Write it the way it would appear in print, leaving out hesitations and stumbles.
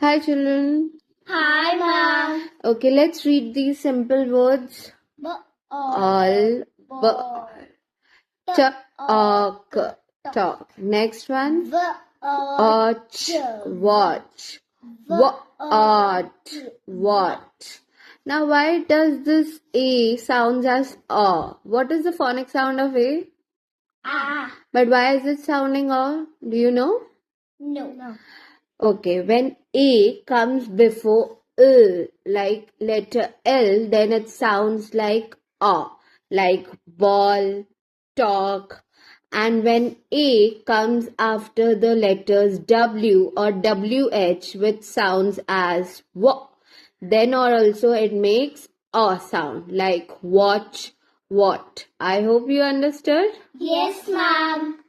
Hi children. Hi, Mom. Okay, let's read these simple words. All, Ball. talk, talk. Next one. Watch, watch. What? Now, why does this A sounds as A? What is the phonic sound of A? Ah. But why is it sounding A? Do you know? No. Okay, when A comes before L, like letter L, then it sounds like A, like ball, talk. And when A comes after the letters W or WH, which sounds as W, then or also it makes A sound, like watch, what. I hope you understood. Yes, Mom.